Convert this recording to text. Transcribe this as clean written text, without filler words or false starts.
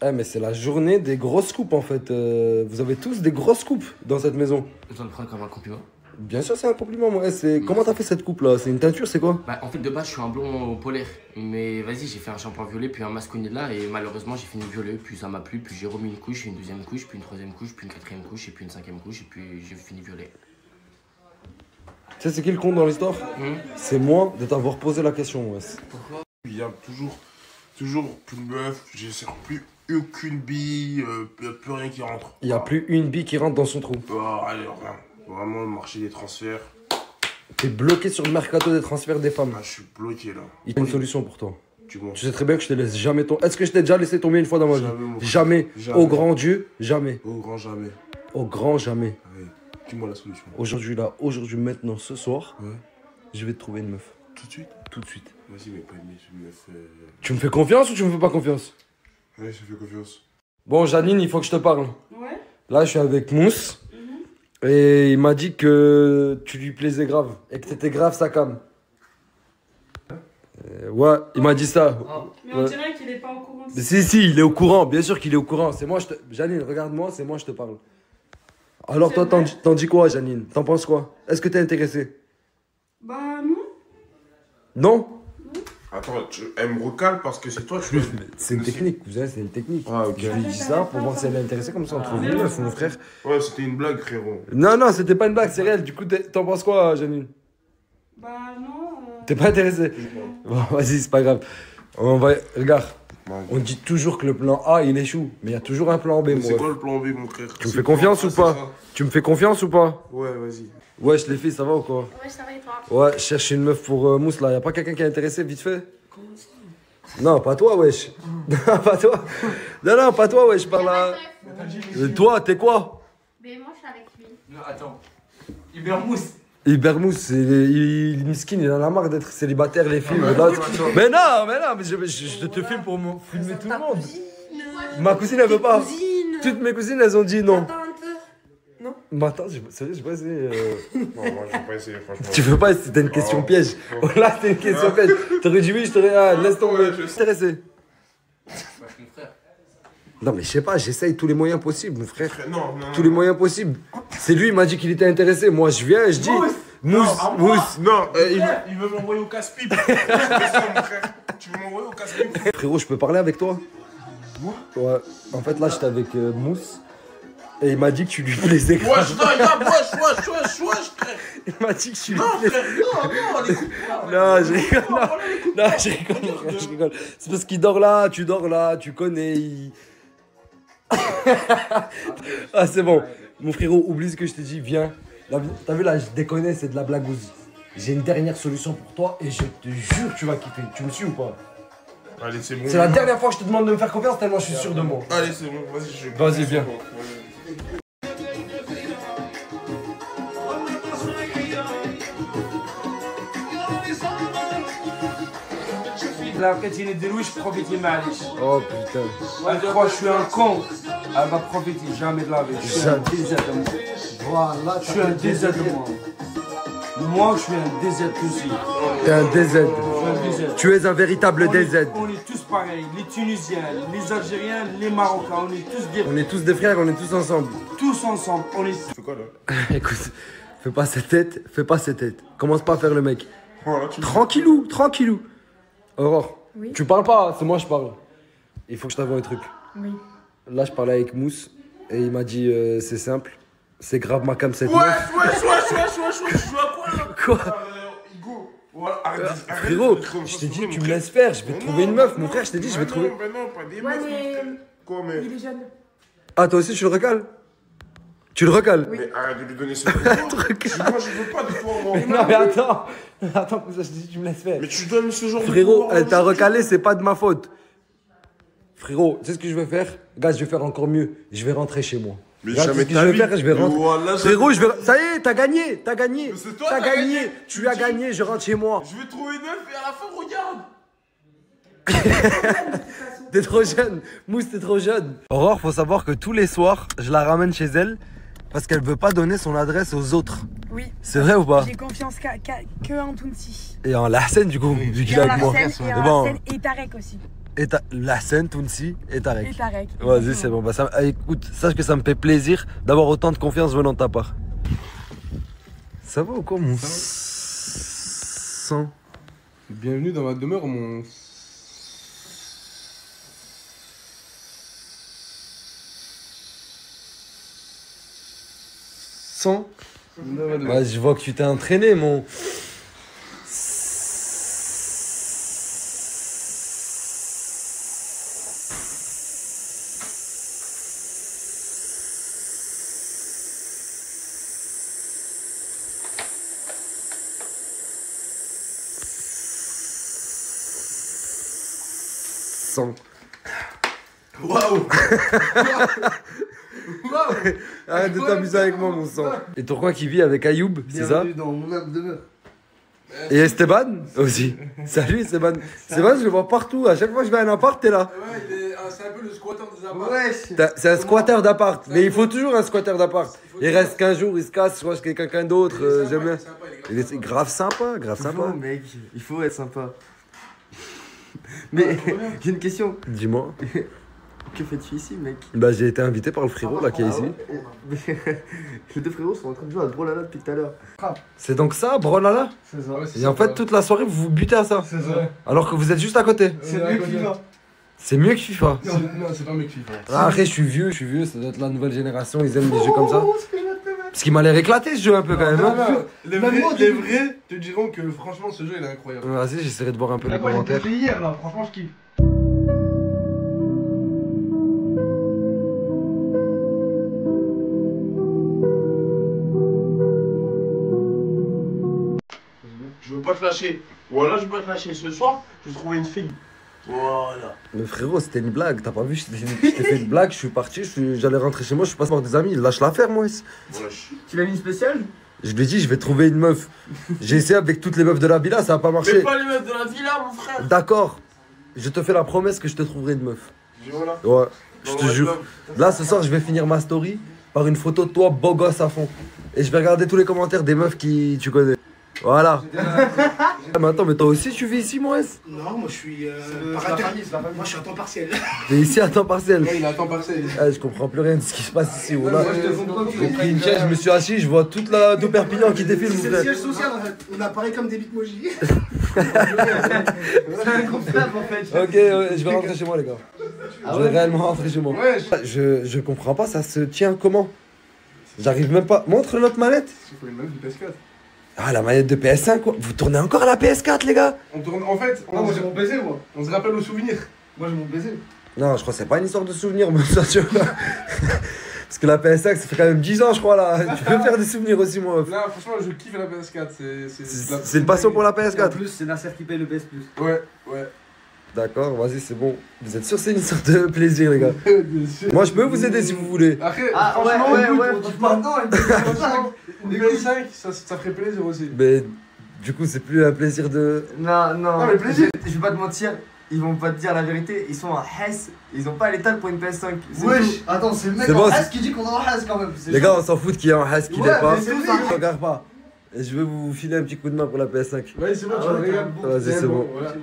Eh, mais c'est la journée des grosses coupes en fait. Vous avez tous des grosses coupes dans cette maison. Je dois le prendre comme un compliment. Bien sûr, c'est un compliment, moi. Comment t'as fait cette coupe là? C'est une teinture, c'est quoi? Bah, en fait, de base, je suis un blond polaire. Mais vas-y, j'ai fait un shampoing violet, puis un masconé là. Et malheureusement, j'ai fini violet. Puis ça m'a plu. Puis j'ai remis une couche, une deuxième couche, puis une troisième couche, puis une quatrième couche, et puis une cinquième couche. Et puis j'ai fini violet. Tu sais, c'est qui le con dans l'histoire? C'est moi de t'avoir posé la question, ouais. Pourquoi? Il y a toujours plus de meuf, j'ai plus aucune bille, il n'y a plus rien qui rentre. Il n'y a plus une bille qui rentre dans son trou. Allez, rien. Vraiment, le marché des transferts. T'es bloqué sur le mercato des transferts des femmes. Ah, je suis bloqué là. Il y a une solution pour toi. Tu sais très bien que je te laisse jamais tomber. Est-ce que je t'ai déjà laissé tomber une fois dans ma vie? Jamais. Au grand Dieu, jamais. Au grand jamais. Au grand jamais. Ouais. Dis-moi la solution. Aujourd'hui, maintenant, ce soir, ouais. Je vais te trouver une meuf. Tout de suite? Tout de suite. Vas-y, mais pas une meuf. Tu me fais confiance ou tu me fais pas confiance? Ouais, je te fais confiance. Bon, Janine, il faut que je te parle. Ouais. Là, je suis avec Mousse. Et il m'a dit que tu lui plaisais grave. Et que t'étais grave sa cam. Ouais, il m'a dit ça. Mais on dirait qu'il est pas au courant. Si, il est au courant. Bien sûr qu'il est au courant. C'est moi, Janine, regarde-moi, c'est moi, je te parle. Alors, toi, t'en dis quoi, Janine? T'en penses quoi? Est-ce que t'es intéressé? Bah, non. Non? Attends, elle me recale parce que c'est toi, tu es. C'est une technique, cousin, c'est une technique. Ah, ok. Je lui dis ça pour voir si elle est intéressée, comme ça on trouve une meuf, mon frère. Ouais, c'était une blague, frérot. Non, c'était pas une blague, c'est réel. Du coup, t'en penses quoi, Janine? Bah, non. T'es pas intéressé? Bon, vas-y, c'est pas grave. Regarde, on dit toujours que le plan A, il échoue. Mais il y a toujours un plan B, mon frère. C'est quoi le plan B, mon frère? Tu me fais confiance ou pas? Tu me fais confiance ou pas? Ouais, vas-y. Wesh, les filles, ça va ou quoi? Ouais, ça va et toi? Ouais, je cherche une meuf pour Mousse, là. Y'a pas quelqu'un qui est intéressé, vite fait? Non, pas toi, wesh. Non, pas toi. Non, pas toi, wesh, je parle à... Toi, t'es quoi? Mais moi, je suis avec lui. Non, attends. Ibermousse. Ibermousse, il miskin, il en a marre d'être célibataire, les filles. Mais non, mais je te filme pour filmer tout le monde. Ma cousine, elle veut pas. Toutes mes cousines, elles ont dit non. Non. Mais attends, sérieux, j'ai pas essayé. Non, moi, je vais pas essayer, franchement. Tu veux pas, c'était une question piège. Oh là, c'était une question piège. T'aurais dit oui, je t'aurais. Ah, laisse tomber. Je suis intéressé. Mon frère. Non, mais je sais pas, j'essaye tous les moyens possibles, mon frère. Non. Tous les moyens possibles. C'est lui, il m'a dit qu'il était intéressé. Moi, je viens et je dis. Mousse. Non, il veut m'envoyer au casse-pipe. Tu veux m'envoyer au casse-pipe? Frérot, je peux parler avec toi? Moi? Ouais. En fait, là, j'étais avec Mousse. Et il m'a dit que tu lui plaisais grave. Wesh, frère. Il m'a dit que tu lui Non, plaisais. frère, non, écoute. Non, je rigole. Non, je rigole. C'est parce qu'il dort là, tu connais. Ah, c'est bon. Mon frérot, oublie ce que je t'ai dit, viens. T'as vu là, je déconne, c'est de la blagousie. J'ai une dernière solution pour toi et je te jure que tu vas kiffer. Tu me suis ou pas? Allez, c'est bon. C'est la dernière fois que je te demande de me faire confiance tellement je suis sûr de moi. Allez, c'est bon, vas-y, Vas-y, viens. Là, quand il est de lui, je profite, معليش. Oh putain. Elle croit que je suis un con. Elle va profiter jamais de la vie. Je suis un DZ de moi. Voilà, Je suis un DZ de moi. Moi, je suis un DZ aussi. T'es un DZ. Je suis un DZ. Tu es un véritable DZ. On est tous pareils. Les Tunisiens, les Algériens, les Marocains. On est tous des... On est tous des frères, on est tous ensemble. Tous ensemble. On est... C'est quoi là? Écoute, fais pas cette tête. Commence pas à faire le mec. Voilà, Tranquillou. Aurore, Oui. tu parles pas, c'est moi je parle. Il faut que je t'avoue un truc. Oui. Là, je parlais avec Mousse et il m'a dit c'est simple, c'est grave ma cam cette Ouais, meuf. tu joues à quoi là? Quoi? Hugo, voilà, arrête. Frérot, je t'ai dit tu me laisses faire, je vais trouver une meuf. Mon frère, je t'ai dit je vais trouver. Mais non, pas des Ouais, meufs. mais. Quoi, mais. Il est jeune. Ah, toi aussi tu le recales? Tu le recales? Oui. Mais arrête de lui donner ce truc. Moi, je veux pas de toi, moi. Non mais attends, comme ça je te dis tu me laisses faire. Mais tu donnes ce genre de. Frérot, pouvoir, elle t'a recalé, c'est pas de ma faute. Frérot, tu sais ce que je vais faire? Gars, je vais faire encore mieux. Je vais rentrer chez moi. Mais Regarde, jamais ce que je vais faire, je vais rentrer. Voilà, Frérot, je vais. Ça y est, t'as gagné. Mais c'est toi, T'as t'as gagné. gagné. Tu as gagné, je rentre chez moi. Je vais trouver une meuf et à la fin, regarde. T'es trop jeune. Mousse, t'es trop jeune. Aurore, faut savoir que tous les soirs, je la ramène chez elle parce qu'elle veut pas donner son adresse aux autres. Oui. C'est vrai ou pas? J'ai confiance que en Tounsi. Et en Lahsen, du coup, vu qu'il est avec moi. Et bon. Et Tarek aussi. et la scène, Tounsi et Tarek. Et Tarek. Vas-y, c'est bon. Bah, écoute, sache que ça me fait plaisir d'avoir autant de confiance venant de ta part. Ça va ou quoi, mon sang? Bienvenue dans ma demeure, mon... Sang? Ouais, je vois que tu t'es entraîné, mon... Sang. Waouh. Arrête de t'amuser avec moi, mon sang. Et toi qui vit avec Ayoub, c'est ça? Bienvenue dans mon âme demeure. Et Esteban aussi. Salut Esteban. Esteban, je le vois partout. À chaque fois que je vais à un appart, t'es là. Ouais, c'est un peu le squatter des apparts. Ouais, C'est un squatter d'appart. Mais il faut toujours un squatter d'appart. Il reste qu'un jour, il se casse, je crois que quelqu'un d'autre. J'aime bien. Il est grave sympa, grave sympa. mec, il faut être sympa. Mais j'ai une question. Dis-moi. Que fais-tu ici, mec? Bah, j'ai été invité par le frérot là qui est ici. Les deux frérots sont en train de jouer à Brawlhalla depuis tout à l'heure. C'est donc ça, Brawlhalla? C'est ça. Et en fait, toute la soirée, vous vous butez à ça. C'est ça. Alors que vous êtes juste à côté. C'est mieux que FIFA. C'est mieux que FIFA. Non, c'est pas mieux que FIFA. Ah, après, je suis vieux, ça doit être la nouvelle génération, ils aiment des jeux comme ça. Parce qu'il m'a l'air éclaté ce jeu un peu quand même. Hein. Les vrais te diront que franchement ce jeu il est incroyable. Vas-y, j'essaierai de voir un peu les commentaires. J'ai hier là, franchement je kiffe. Je veux pas te lâcher. Voilà, je veux pas te lâcher. Ce soir, je vais trouver une fille. Voilà. Mais frérot, c'était une blague, t'as pas vu, je t'ai fait une blague, je suis parti, j'allais rentrer chez moi, je suis passé voir des amis, lâche l'affaire moi. Tu l'as mis spécial? Je lui ai dit, je vais trouver une meuf. J'ai essayé avec toutes les meufs de la villa, ça a pas Mais marché. pas les meufs de la villa, mon frère. D'accord, je te fais la promesse que je te trouverai une meuf. Voilà. Ouais, je te jure. Là, ce soir, je vais finir ma story par une photo de toi, beau gosse à fond. Et je vais regarder tous les commentaires des meufs qui tu connais. Voilà. Ah, mais attends, mais toi aussi tu vis ici, moi? Non, moi je suis. Moi je suis à temps partiel. T'es ici à temps partiel. Ouais, il est à temps partiel. Ah, je comprends plus rien de ce qui se passe ici. Voilà. J'ai pris une chaise, je me suis assis, je vois toute la de Perpignan qui défile. C'est mon le frère. siège social en fait. On apparaît comme des bitmojis. C'est incroyable en fait. Ok, ouais, je vais rentrer chez moi, les gars. Je vais réellement rentrer chez moi. Ouais, Je comprends pas, ça se tient comment? J'arrive même pas. Montre notre manette. il faut une meuf du PS4. Ah, la manette de PS5, quoi. Vous tournez encore à la PS4, les gars? On tourne, en fait, Non, moi j'ai mon baiser moi. on se rappelle aux souvenirs. Moi j'ai mon baiser. Non, je crois que c'est pas une histoire de souvenir, mais ça, tu vois. Parce que la PS5, ça fait quand même 10 ans, je crois, là. Tu peux me faire des souvenirs aussi, moi. Là, franchement, je kiffe la PS4. C'est une passion pour la En PS4. plus, c'est Nasser qui paye le PS Plus. Ouais, ouais. D'accord, vas-y, c'est bon. Vous êtes sûr que c'est une sorte de plaisir, les gars? Bien sûr. Moi, je peux vous aider si vous voulez. Après, Ah ouais, franchement, ouais, écoute, ouais, maintenant, une PS5, ça ferait plaisir aussi. Mais du coup, c'est plus un plaisir de. Non, non. Non, mais plaisir. Je vais pas te mentir, ils vont pas te dire la vérité, ils sont en Hesse, ils ont pas l'étal pour une PS5. C'est Wesh, tout. attends, c'est le mec C'est en bon, Hesse qui dit qu'on est en Hesse quand même. C'est Les chaud. gars, on s'en fout qu'il y ait un Hass qui Ouais, l'est pas. mais c'est lui. Je regarde pas. Et je vais vous filer un petit coup de main pour la PS5. Ouais, c'est bon, Ah tu ouais, me régales. Vas-y, c'est bon. Voilà.